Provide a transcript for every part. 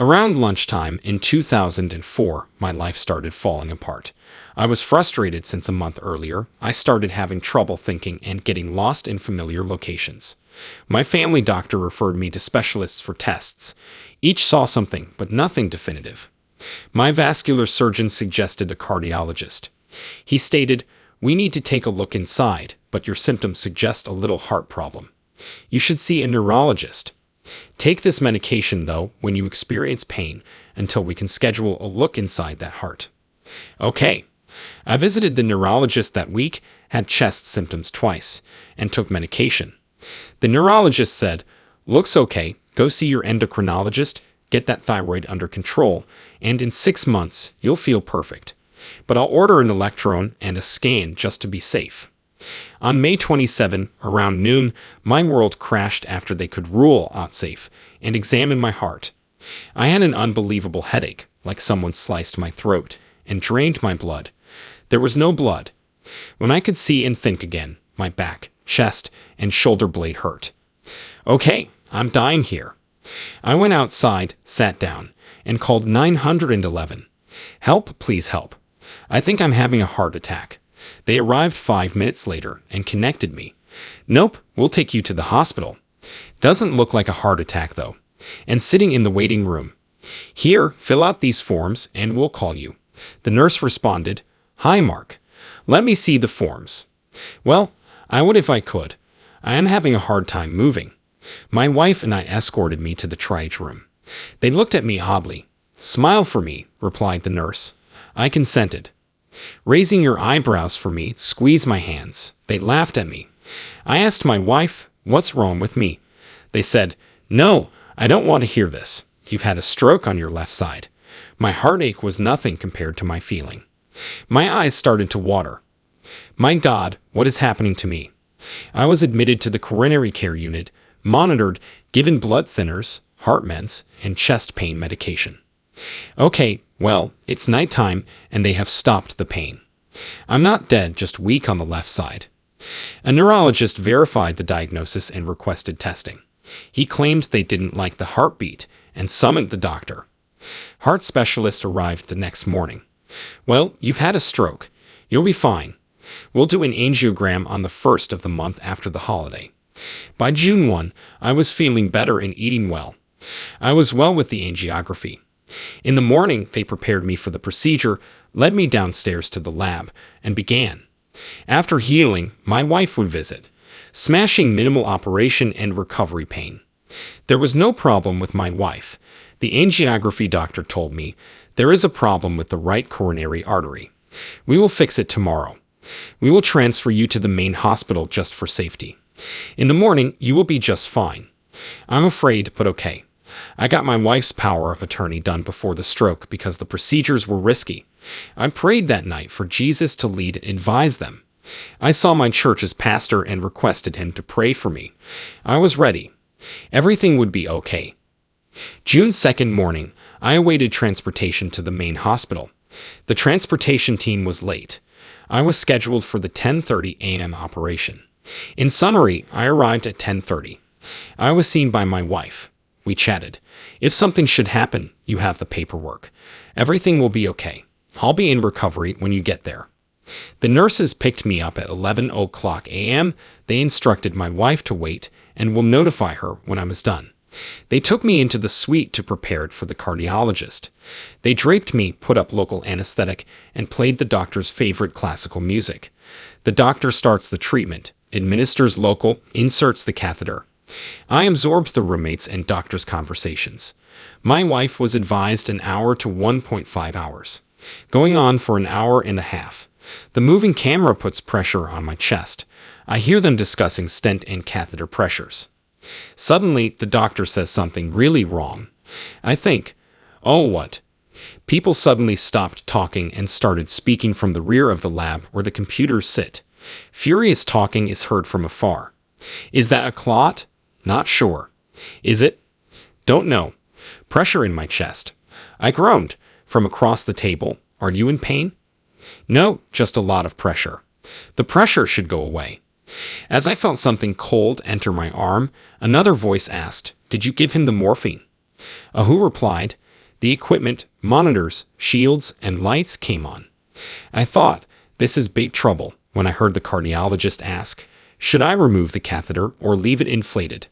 Around lunchtime in 2004, my life started falling apart. I was frustrated since a month earlier. I started having trouble thinking and getting lost in familiar locations. My family doctor referred me to specialists for tests. Each saw something, but nothing definitive. My vascular surgeon suggested a cardiologist. He stated, "We need to take a look inside, but your symptoms suggest a little heart problem. You should see a neurologist. Take this medication, though, when you experience pain until we can schedule a look inside that heart." Okay. I visited the neurologist that week, had chest symptoms twice, and took medication. The neurologist said, "Looks okay, go see your endocrinologist, get that thyroid under control, and in 6 months, you'll feel perfect. But I'll order an electron and a scan just to be safe." On May 27, around noon, my world crashed after they could rule out safe and examine my heart. I had an unbelievable headache, like someone sliced my throat and drained my blood. There was no blood. When I could see and think again, my back, chest, and shoulder blade hurt. Okay, I'm dying here. I went outside, sat down, and called 911. "Help, please help. I think I'm having a heart attack." They arrived 5 minutes later and connected me. "Nope, we'll take you to the hospital. Doesn't look like a heart attack, though." And sitting in the waiting room. "Here, fill out these forms and we'll call you." The nurse responded, "Hi, Mark. Let me see the forms." Well, I would if I could. I am having a hard time moving. My wife and I escorted me to the triage room. They looked at me oddly. "Smile for me," replied the nurse. I consented. "Raising your eyebrows for me, squeeze my hands." They laughed at me. I asked my wife, "What's wrong with me?" They said, "No, I don't want to hear this. You've had a stroke on your left side." My heartache was nothing compared to my feeling. My eyes started to water. My God, what is happening to me? I was admitted to the coronary care unit, monitored, given blood thinners, heart meds, and chest pain medication. Okay, well, it's nighttime, and they have stopped the pain. I'm not dead, just weak on the left side. A neurologist verified the diagnosis and requested testing. He claimed they didn't like the heartbeat and summoned the doctor. Heart specialist arrived the next morning. "Well, you've had a stroke. You'll be fine. We'll do an angiogram on the 1st of the month after the holiday." By June 1, I was feeling better and eating well. I was well with the angiography. In the morning, they prepared me for the procedure, led me downstairs to the lab, and began. After healing, my wife would visit, smashing minimal operation and recovery pain. There was no problem with my wife. The angiography doctor told me, "There is a problem with the right coronary artery. We will fix it tomorrow. We will transfer you to the main hospital just for safety. In the morning, you will be just fine." I'm afraid, but okay. I got my wife's power of attorney done before the stroke because the procedures were risky. I prayed that night for Jesus to lead and advise them. I saw my church's pastor and requested him to pray for me. I was ready. Everything would be okay. June 2nd morning, I awaited transportation to the main hospital. The transportation team was late. I was scheduled for the 10:30 a.m. operation. In summary, I arrived at 10:30. I was seen by my wife. We chatted. "If something should happen, you have the paperwork. Everything will be okay. I'll be in recovery when you get there." The nurses picked me up at 11 o'clock a.m. They instructed my wife to wait and will notify her when I was done. They took me into the suite to prepare it for the cardiologist. They draped me, put up local anesthetic, and played the doctor's favorite classical music. The doctor starts the treatment, administers local, inserts the catheter. I absorbed the roommates' and doctor's conversations. My wife was advised an hour to 1.5 hours, going on for an hour and a half. The moving camera puts pressure on my chest. I hear them discussing stent and catheter pressures. Suddenly, the doctor says something really wrong. I think, oh, what? People suddenly stopped talking and started speaking from the rear of the lab where the computers sit. Furious talking is heard from afar. Is that a clot? Not sure. Is it? Don't know. Pressure in my chest. I groaned. From across the table, "Are you in pain?" "No, just a lot of pressure." "The pressure should go away." As I felt something cold enter my arm, another voice asked, "Did you give him the morphine?" Who replied, The equipment, monitors, shields, and lights came on. I thought, this is big trouble, when I heard the cardiologist ask, should I remove the catheter or leave it inflated?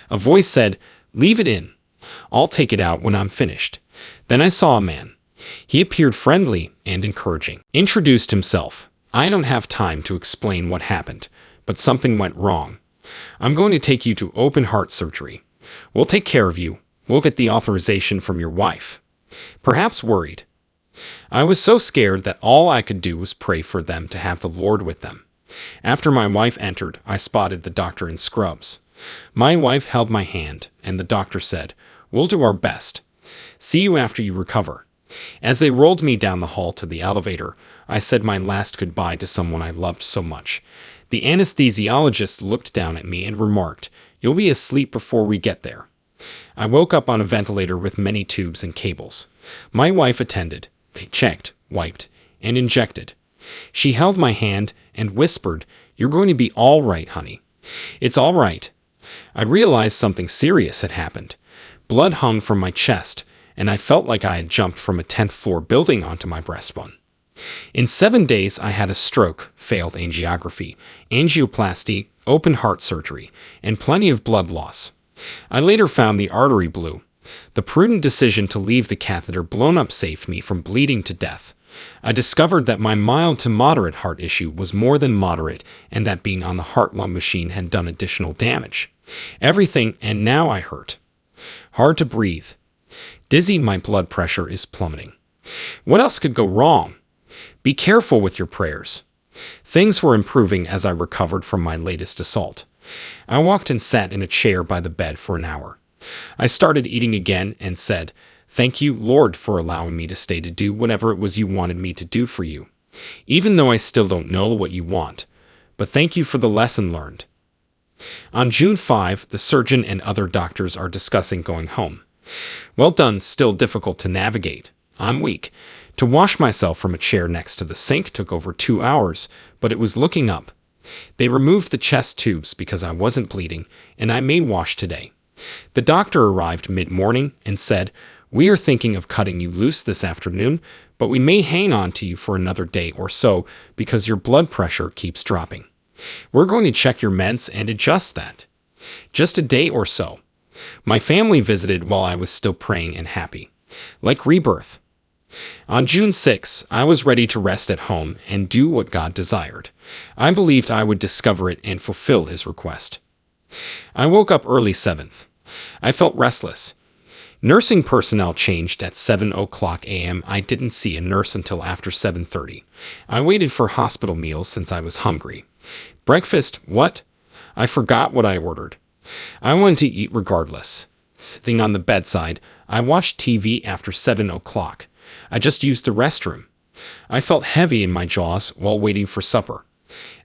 A voice said, leave it in. I'll take it out when I'm finished. Then I saw a man. He appeared friendly and encouraging. Introduced himself. I don't have time to explain what happened, but something went wrong. I'm going to take you to open heart surgery. We'll take care of you. We'll get the authorization from your wife. Perhaps worried. I was so scared that all I could do was pray for them to have the Lord with them. After my wife entered, I spotted the doctor in scrubs. My wife held my hand, and the doctor said, we'll do our best. See you after you recover. As they rolled me down the hall to the elevator, I said my last goodbye to someone I loved so much. The anesthesiologist looked down at me and remarked, you'll be asleep before we get there. I woke up on a ventilator with many tubes and cables. My wife attended. They checked, wiped, and injected. She held my hand and whispered, you're going to be all right, honey. It's all right. I realized something serious had happened. Blood hung from my chest, and I felt like I had jumped from a 10th floor building onto my breastbone. In 7 days, I had a stroke, failed angiography, angioplasty, open heart surgery, and plenty of blood loss. I later found the artery blew. The prudent decision to leave the catheter blown up saved me from bleeding to death. I discovered that my mild to moderate heart issue was more than moderate and that being on the heart-lung machine had done additional damage. Everything, and now I hurt. Hard to breathe. Dizzy, my blood pressure is plummeting. What else could go wrong? Be careful with your prayers. Things were improving as I recovered from my latest assault. I walked and sat in a chair by the bed for an hour. I started eating again and said, thank you, Lord, for allowing me to stay to do whatever it was you wanted me to do for you, even though I still don't know what you want. But thank you for the lesson learned. On June 5, the surgeon and other doctors are discussing going home. Well done, still difficult to navigate. I'm weak. To wash myself from a chair next to the sink took over 2 hours, but it was looking up. They removed the chest tubes because I wasn't bleeding, and I made wash today. The doctor arrived mid-morning and said, we are thinking of cutting you loose this afternoon, but we may hang on to you for another day or so because your blood pressure keeps dropping. We're going to check your meds and adjust that. Just a day or so. My family visited while I was still praying and happy. Like rebirth. On June 6, I was ready to rest at home and do what God desired. I believed I would discover it and fulfill his request. I woke up early 7th. I felt restless. Nursing personnel changed at 7:00 a.m. I didn't see a nurse until after 7:30. I waited for hospital meals since I was hungry. Breakfast, what? I forgot what I ordered. I wanted to eat regardless. Sitting on the bedside, I watched TV after 7:00. I just used the restroom. I felt heavy in my jaws while waiting for supper.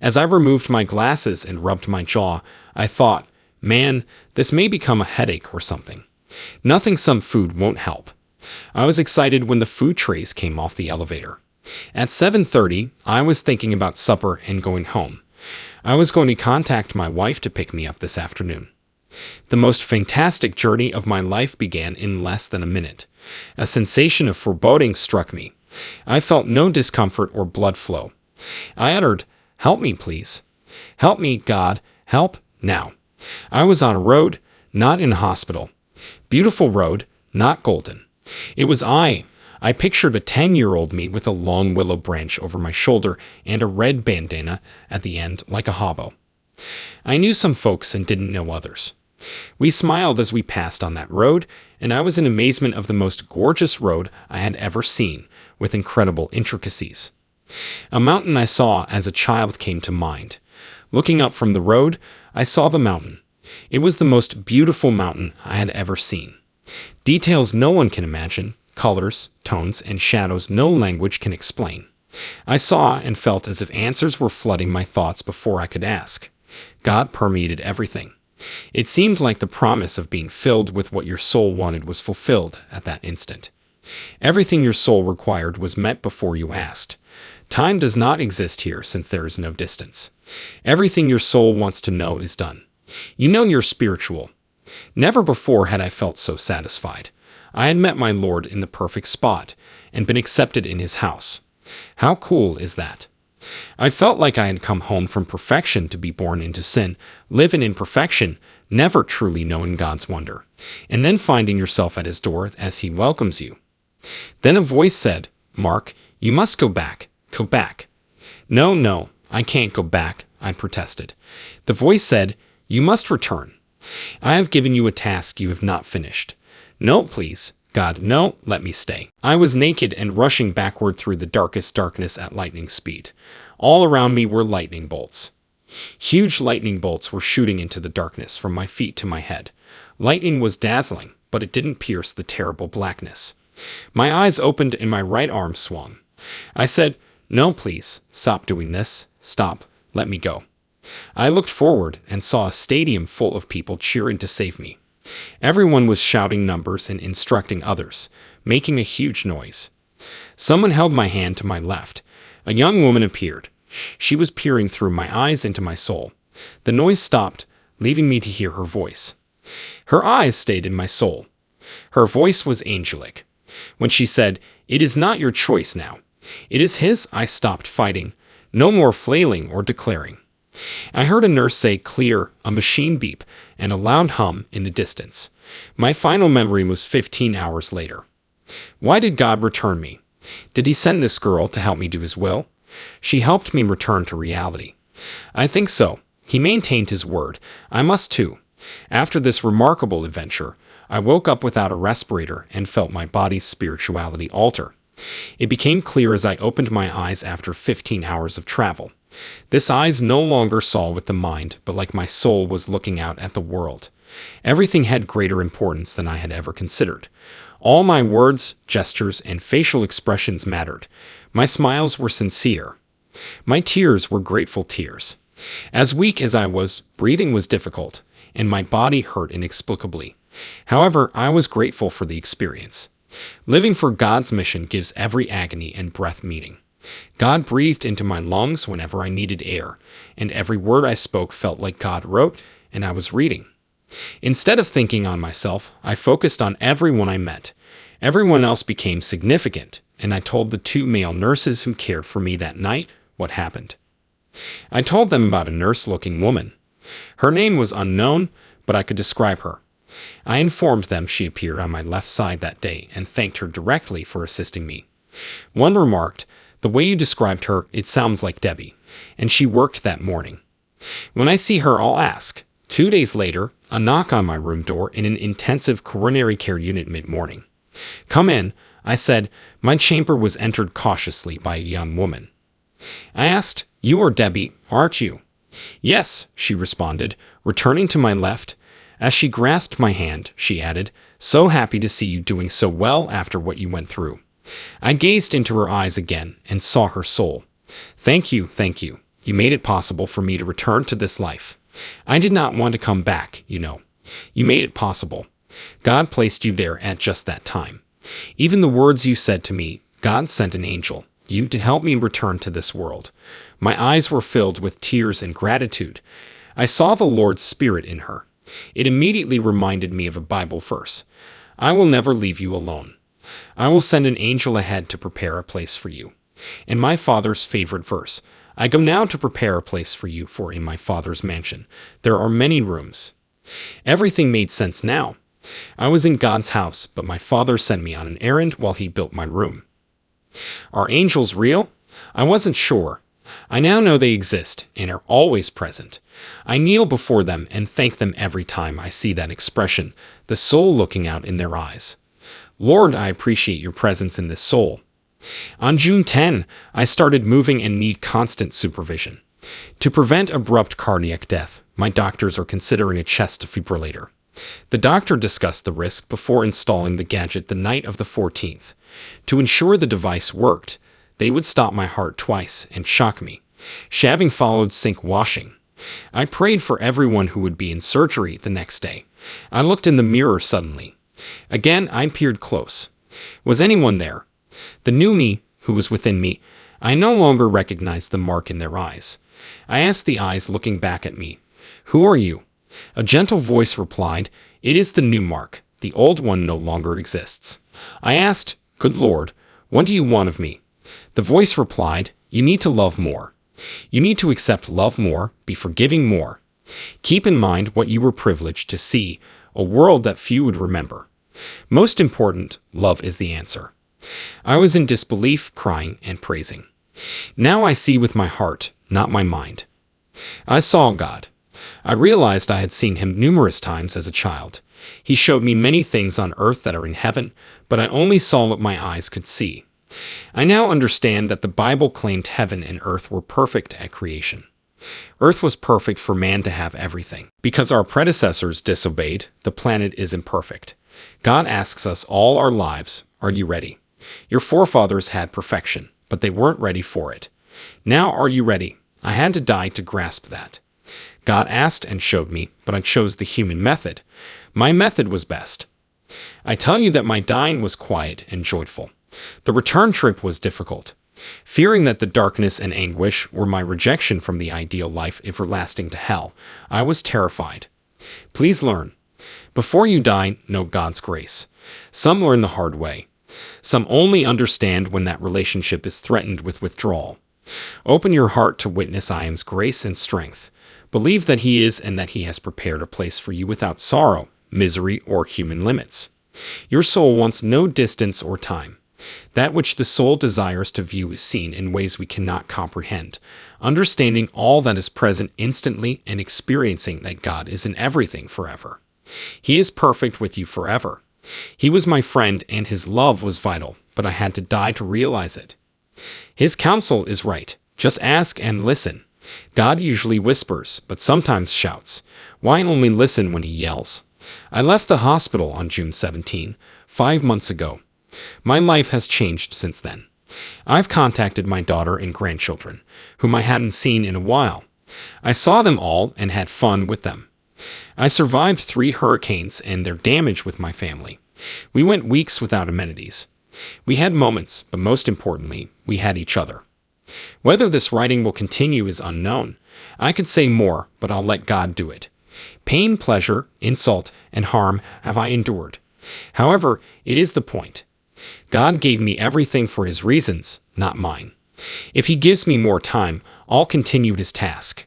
As I removed my glasses and rubbed my jaw, I thought, man, this may become a headache or something. Nothing some food won't help. I was excited when the food trays came off the elevator. At 7:30, I was thinking about supper and going home. I was going to contact my wife to pick me up this afternoon. The most fantastic journey of my life began in less than a minute. A sensation of foreboding struck me. I felt no discomfort or blood flow. I uttered, help me, please. Help me, God, help, now. I was on a road, not in a hospital. Beautiful road, not golden. It was I pictured a 10-year-old me with a long willow branch over my shoulder and a red bandana at the end like a hobo. I knew some folks and didn't know others. We smiled as we passed on that road, and I was in amazement of the most gorgeous road I had ever seen, with incredible intricacies. A mountain I saw as a child came to mind. Looking up from the road, I saw the mountain. It was the most beautiful mountain I had ever seen. Details no one can imagine, colors, tones, and shadows no language can explain. I saw and felt as if answers were flooding my thoughts before I could ask. God permeated everything. It seemed like the promise of being filled with what your soul wanted was fulfilled at that instant. Everything your soul required was met before you asked. Time does not exist here since there is no distance. Everything your soul wants to know is done. You know you're spiritual. Never before had I felt so satisfied. I had met my Lord in the perfect spot and been accepted in his house. How cool is that? I felt like I had come home from perfection to be born into sin, live in imperfection, never truly knowing God's wonder, and then finding yourself at his door as he welcomes you. Then a voice said, "Mark, you must go back. Go back." "No, no, I can't go back," I protested. The voice said, "You must return. I have given you a task you have not finished." "No, please, God, no, let me stay." I was naked and rushing backward through the darkest darkness at lightning speed. All around me were lightning bolts. Huge lightning bolts were shooting into the darkness from my feet to my head. Lightning was dazzling, but it didn't pierce the terrible blackness. My eyes opened and my right arm swung. I said, "No, please, stop doing this. Stop. Let me go." I looked forward and saw a stadium full of people cheering to save me. Everyone was shouting numbers and instructing others, making a huge noise. Someone held my hand to my left. A young woman appeared. She was peering through my eyes into my soul. The noise stopped, leaving me to hear her voice. Her eyes stayed in my soul. Her voice was angelic. When she said, "It is not your choice now. It is his," I stopped fighting. No more flailing or declaring. I heard a nurse say clear, a machine beep, and a loud hum in the distance. My final memory was 15 hours later. Why did God return me? Did he send this girl to help me do his will? She helped me return to reality. I think so. He maintained his word. I must too. After this remarkable adventure, I woke up without a respirator and felt my body's spirituality alter. It became clear as I opened my eyes after 15 hours of travel. This eyes no longer saw with the mind, but like my soul was looking out at the world. Everything had greater importance than I had ever considered. All my words, gestures, and facial expressions mattered. My smiles were sincere. My tears were grateful tears. As weak as I was, breathing was difficult, and my body hurt inexplicably. However, I was grateful for the experience. Living for God's mission gives every agony and breath meaning. God breathed into my lungs whenever I needed air, and every word I spoke felt like God wrote, and I was reading. Instead of thinking on myself, I focused on everyone I met. Everyone else became significant, and I told the 2 male nurses who cared for me that night what happened. I told them about a nurse-looking woman. Her name was unknown, but I could describe her. I informed them she appeared on my left side that day and thanked her directly for assisting me. One remarked, "The way you described her, it sounds like Debbie," and she worked that morning. When I see her, I'll ask. 2 days later, a knock on my room door in an intensive coronary care unit mid-morning. "Come in," I said. My chamber was entered cautiously by a young woman. I asked, "You are Debbie, aren't you?" "Yes," she responded, returning to my left. As she grasped my hand, she added, "So happy to see you doing so well after what you went through." I gazed into her eyes again and saw her soul. Thank you. You made it possible for me to return to this life. I did not want to come back, you know. You made it possible. God placed you there at just that time. Even the words you said to me, God sent an angel, you, to help me return to this world. My eyes were filled with tears and gratitude. I saw the Lord's Spirit in her. It immediately reminded me of a Bible verse. "I will never leave you alone. I will send an angel ahead to prepare a place for you." And my Father's favorite verse, "I go now to prepare a place for you, for in my Father's mansion there are many rooms." Everything made sense now. I was in God's house, but my Father sent me on an errand while he built my room. Are angels real? I wasn't sure. I now know they exist and are always present. I kneel before them and thank them every time I see that expression, the soul looking out in their eyes. Lord, I appreciate your presence in this soul. On June 10, I started moving and need constant supervision. To prevent abrupt cardiac death, my doctors are considering a chest defibrillator. The doctor discussed the risk before installing the gadget the night of the 14th. To ensure the device worked, they would stop my heart twice and shock me. Shaving followed sink washing. I prayed for everyone who would be in surgery the next day. I looked in the mirror suddenly. Again, I peered close. Was anyone there? The new me, who was within me, I no longer recognized the mark in their eyes. I asked the eyes looking back at me, "Who are you?" A gentle voice replied, "It is the new Mark, The old one no longer exists. I asked, "Good Lord, what do you want of me?" The voice replied, "You need to love more. You need to accept love more, be forgiving more. Keep in mind what you were privileged to see, a world that few would remember. Most important, love is the answer." I was in disbelief, crying and praising. Now I see with my heart, not my mind. I saw God. I realized I had seen him numerous times as a child. He showed me many things on earth that are in heaven, but I only saw what my eyes could see. I now understand that the Bible claimed heaven and earth were perfect at creation. Earth was perfect for man to have everything. Because our predecessors disobeyed, the planet is imperfect. God asks us all our lives, "Are you ready?" Your forefathers had perfection, but they weren't ready for it. Now are you ready? I had to die to grasp that. God asked and showed me, but I chose the human method. My method was best. I tell you that my dying was quiet and joyful. The return trip was difficult. Fearing that the darkness and anguish were my rejection from the ideal life everlasting to hell, I was terrified. Please learn. Before you die, know God's grace. Some learn the hard way. Some only understand when that relationship is threatened with withdrawal. Open your heart to witness I am's grace and strength. Believe that he is and that he has prepared a place for you without sorrow, misery, or human limits. Your soul wants no distance or time. That which the soul desires to view is seen in ways we cannot comprehend, understanding all that is present instantly and experiencing that God is in everything forever. He is perfect with you forever. He was my friend and his love was vital, but I had to die to realize it. His counsel is right. Just ask and listen. God usually whispers, but sometimes shouts. Why only listen when he yells? I left the hospital on June 17, 5 months ago. My life has changed since then. I've contacted my daughter and grandchildren, whom I hadn't seen in a while. I saw them all and had fun with them. I survived 3 hurricanes and their damage with my family. We went weeks without amenities. We had moments, but most importantly, we had each other. Whether this writing will continue is unknown. I could say more, but I'll let God do it. Pain, pleasure, insult, and harm have I endured. However, it is the point. God gave me everything for his reasons, not mine. If he gives me more time, I'll continue his task.